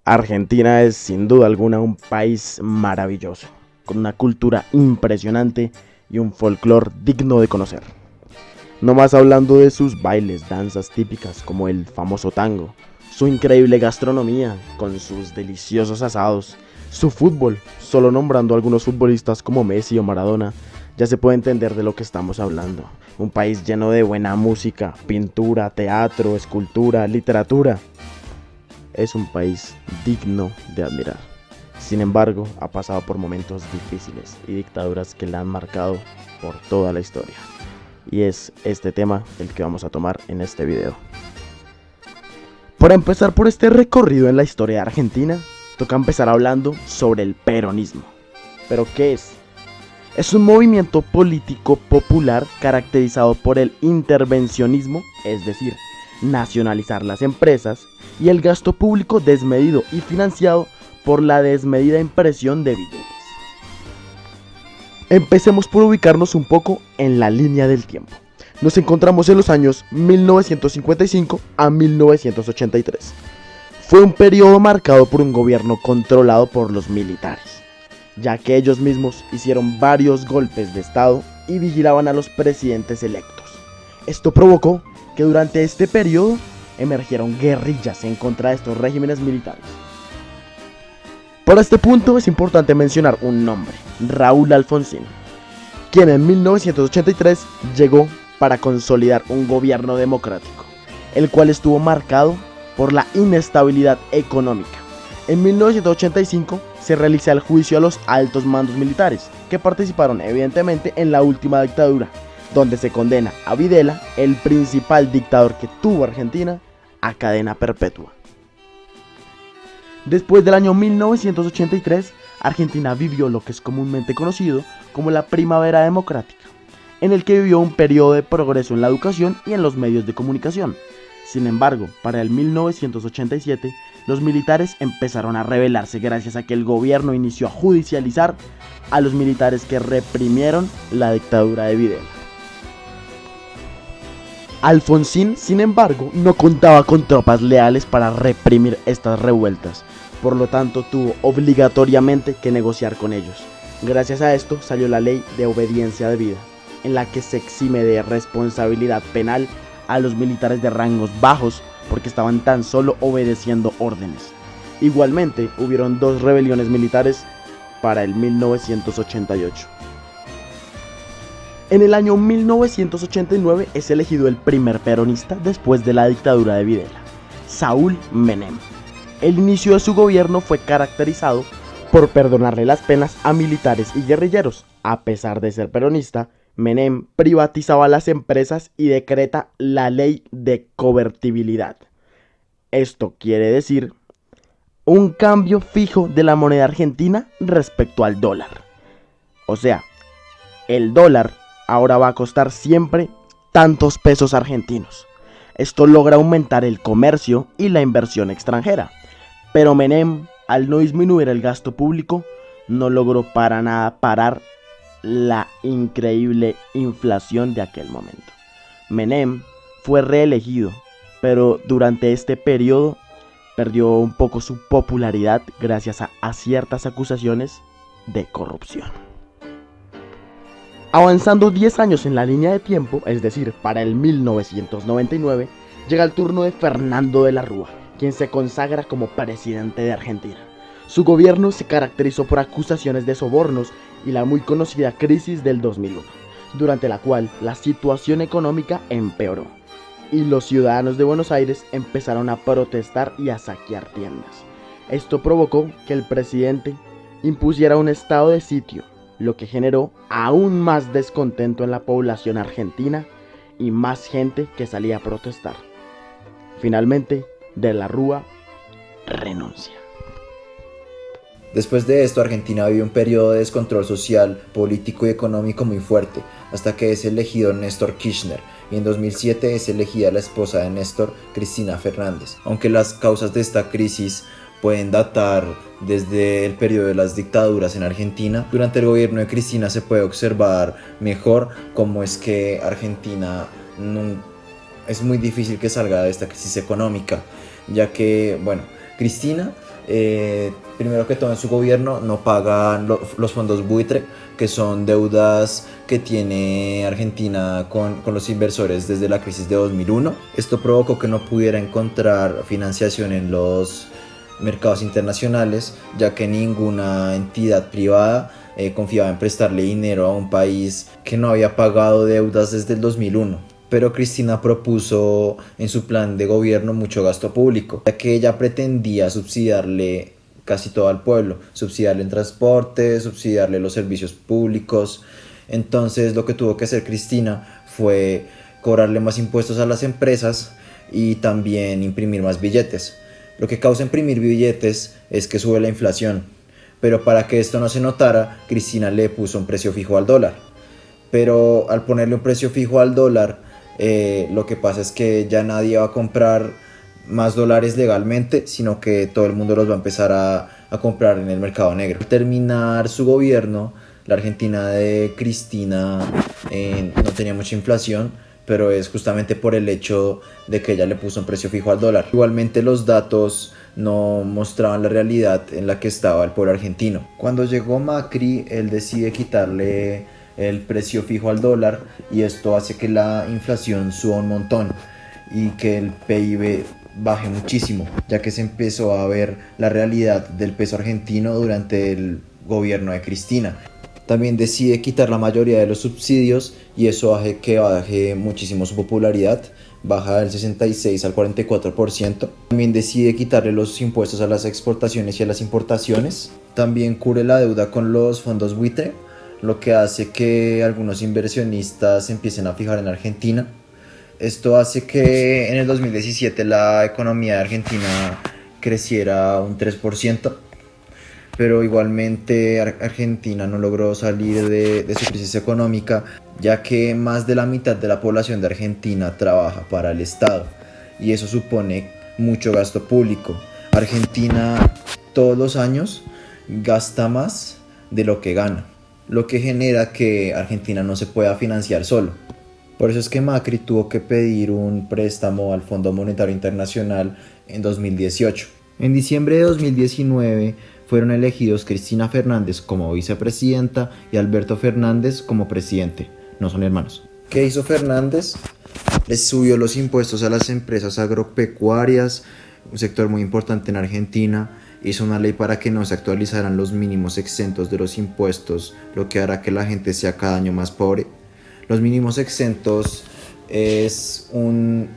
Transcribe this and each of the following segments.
Argentina es sin duda alguna un país maravilloso, con una cultura impresionante y un folclore digno de conocer. No más hablando de sus bailes, danzas típicas como el famoso tango, su increíble gastronomía con sus deliciosos asados, su fútbol, solo nombrando a algunos futbolistas como Messi o Maradona, ya se puede entender de lo que estamos hablando. Un país lleno de buena música, pintura, teatro, escultura, literatura. Es un país digno de admirar. Sin embargo, ha pasado por momentos difíciles y dictaduras que la han marcado por toda la historia. Y es este tema el que vamos a tomar en este video. Para empezar por este recorrido en la historia de Argentina, toca empezar hablando sobre el peronismo. ¿Pero qué es? Es un movimiento político popular caracterizado por el intervencionismo, es decir, nacionalizar las empresas y el gasto público desmedido y financiado por la desmedida impresión de billetes. Empecemos por ubicarnos un poco en la línea del tiempo. Nos encontramos en los años 1955 a 1983. Fue un periodo marcado por un gobierno controlado por los militares, ya que ellos mismos hicieron varios golpes de estado y vigilaban a los presidentes electos. Esto provocó que durante este periodo emergieron guerrillas en contra de estos regímenes militares. Por este punto es importante mencionar un nombre, Raúl Alfonsín, quien en 1983 llegó para consolidar un gobierno democrático, el cual estuvo marcado por la inestabilidad económica. En 1985 se realiza el juicio a los altos mandos militares, que participaron evidentemente en la última dictadura, donde se condena a Videla, el principal dictador que tuvo Argentina, a cadena perpetua. Después del año 1983, Argentina vivió lo que es comúnmente conocido como la Primavera Democrática, en el que vivió un periodo de progreso en la educación y en los medios de comunicación. Sin embargo, para el 1987, los militares empezaron a rebelarse gracias a que el gobierno inició a judicializar a los militares que reprimieron la dictadura de Videla. Alfonsín, sin embargo, no contaba con tropas leales para reprimir estas revueltas, por lo tanto tuvo obligatoriamente que negociar con ellos. Gracias a esto salió la ley de obediencia debida, en la que se exime de responsabilidad penal a los militares de rangos bajos porque estaban tan solo obedeciendo órdenes. Igualmente, hubieron dos rebeliones militares para el 1988. En el año 1989 es elegido el primer peronista después de la dictadura de Videla, Saúl Menem. El inicio de su gobierno fue caracterizado por perdonarle las penas a militares y guerrilleros. A pesar de ser peronista, Menem privatizaba las empresas y decreta la ley de convertibilidad. Esto quiere decir un cambio fijo de la moneda argentina respecto al dólar. O sea, el dólar ahora va a costar siempre tantos pesos argentinos. Esto logra aumentar el comercio y la inversión extranjera. Pero Menem, al no disminuir el gasto público, no logró para nada parar la increíble inflación de aquel momento. Menem fue reelegido, pero durante este periodo perdió un poco su popularidad gracias a ciertas acusaciones de corrupción. Avanzando 10 años en la línea de tiempo, es decir, para el 1999, llega el turno de Fernando de la Rúa, quien se consagra como presidente de Argentina. Su gobierno se caracterizó por acusaciones de sobornos y la muy conocida crisis del 2001, durante la cual la situación económica empeoró y los ciudadanos de Buenos Aires empezaron a protestar y a saquear tiendas. Esto provocó que el presidente impusiera un estado de sitio, lo que generó aún más descontento en la población argentina y más gente que salía a protestar. Finalmente, De la Rúa renuncia. Después de esto, Argentina vivió un periodo de descontrol social, político y económico muy fuerte, hasta que es elegido Néstor Kirchner, y en 2007 es elegida la esposa de Néstor, Cristina Fernández. Aunque las causas de esta crisis pueden datar desde el periodo de las dictaduras en Argentina, durante el gobierno de Cristina se puede observar mejor cómo es que Argentina es muy difícil que salga de esta crisis económica, ya que, Cristina, primero que todo en su gobierno, no paga los fondos buitre, que son deudas que tiene Argentina con los inversores desde la crisis de 2001. Esto provocó que no pudiera encontrar financiación en los mercados internacionales, ya que ninguna entidad privada confiaba en prestarle dinero a un país que no había pagado deudas desde el 2001. Pero Cristina propuso en su plan de gobierno mucho gasto público, ya que ella pretendía subsidiarle casi todo al pueblo, subsidiarle en transporte, subsidiarle los servicios públicos. Entonces lo que tuvo que hacer Cristina fue cobrarle más impuestos a las empresas y también imprimir más billetes. Lo que causa imprimir billetes es que sube la inflación, pero para que esto no se notara, Cristina le puso un precio fijo al dólar. Pero al ponerle un precio fijo al dólar, lo que pasa es que ya nadie va a comprar más dólares legalmente, sino que todo el mundo los va a empezar a comprar en el mercado negro. Al terminar su gobierno, la Argentina de Cristina no tenía mucha inflación, pero es justamente por el hecho de que ella le puso un precio fijo al dólar. Igualmente los datos no mostraban la realidad en la que estaba el pueblo argentino. Cuando llegó Macri, él decide quitarle el precio fijo al dólar y esto hace que la inflación suba un montón y que el PIB baje muchísimo, ya que se empezó a ver la realidad del peso argentino durante el gobierno de Cristina. También decide quitar la mayoría de los subsidios y eso hace que baje muchísimo su popularidad, baja del 66 al 44%. También decide quitarle los impuestos a las exportaciones y a las importaciones. También cubre la deuda con los fondos buitre, lo que hace que algunos inversionistas empiecen a fijar en Argentina. Esto hace que en el 2017 la economía de Argentina creciera un 3%, pero igualmente Argentina no logró salir de su crisis económica, ya que más de la mitad de la población de Argentina trabaja para el Estado y eso supone mucho gasto público. Argentina todos los años gasta más de lo que gana, lo que genera que Argentina no se pueda financiar solo. Por eso es que Macri tuvo que pedir un préstamo al Fondo Monetario Internacional en 2018. En diciembre de 2019 fueron elegidos Cristina Fernández como vicepresidenta y Alberto Fernández como presidente. No son hermanos. ¿Qué hizo Fernández? Les subió los impuestos a las empresas agropecuarias, un sector muy importante en Argentina. Hizo una ley para que no se actualizaran los mínimos exentos de los impuestos, lo que hará que la gente sea cada año más pobre. Los mínimos exentos es un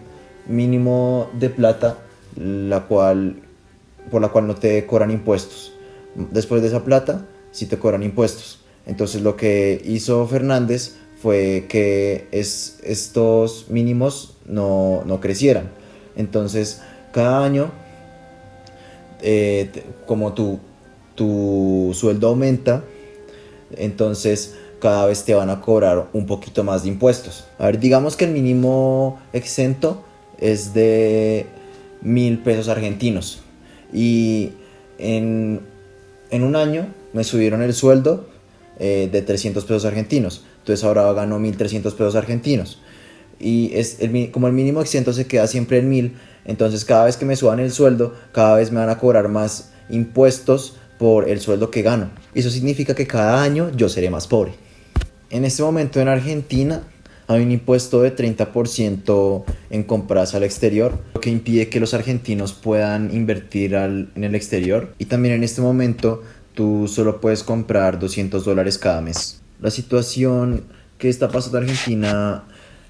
mínimo de plata por la cual no te cobran impuestos. Después de esa plata sí te cobran impuestos. Entonces lo que hizo Fernández fue que estos mínimos no crecieran. Entonces cada año como tu sueldo aumenta, entonces cada vez te van a cobrar un poquito más de impuestos. A ver, digamos que el mínimo exento es de 1.000 pesos argentinos y en un año me subieron el sueldo de 300 pesos argentinos, entonces ahora gano 1.300 pesos argentinos y como el mínimo exento se queda siempre en 1.000, entonces cada vez que me suban el sueldo, cada vez me van a cobrar más impuestos por el sueldo que gano. Eso significa que cada año yo seré más pobre. En este momento en Argentina hay un impuesto de 30% en compras al exterior, lo que impide que los argentinos puedan invertir en el exterior. Y también en este momento tú solo puedes comprar $200 cada mes. La situación que está pasando en Argentina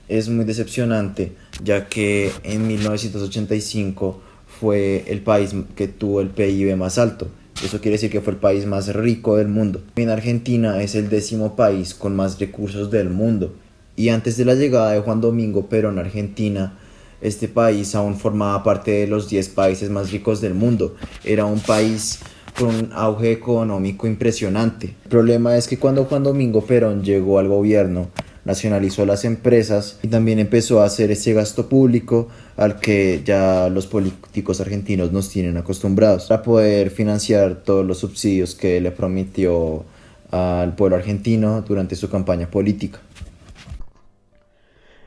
es muy decepcionante, ya que en 1985 fue el país que tuvo el PIB más alto. Eso quiere decir que fue el país más rico del mundo. En Argentina es el 10º país con más recursos del mundo. Y antes de la llegada de Juan Domingo Perón a Argentina, este país aún formaba parte de los 10 países más ricos del mundo. Era un país con un auge económico impresionante. El problema es que cuando Juan Domingo Perón llegó al gobierno, nacionalizó las empresas y también empezó a hacer ese gasto público al que ya los políticos argentinos nos tienen acostumbrados para poder financiar todos los subsidios que le prometió al pueblo argentino durante su campaña política.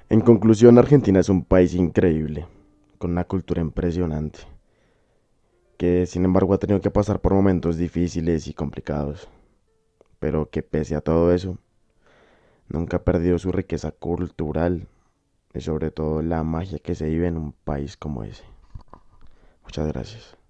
En conclusión, Argentina es un país increíble, con una cultura impresionante que sin embargo ha tenido que pasar por momentos difíciles y complicados, pero que pese a todo eso, nunca ha perdido su riqueza cultural y sobre todo la magia que se vive en un país como ese. Muchas gracias.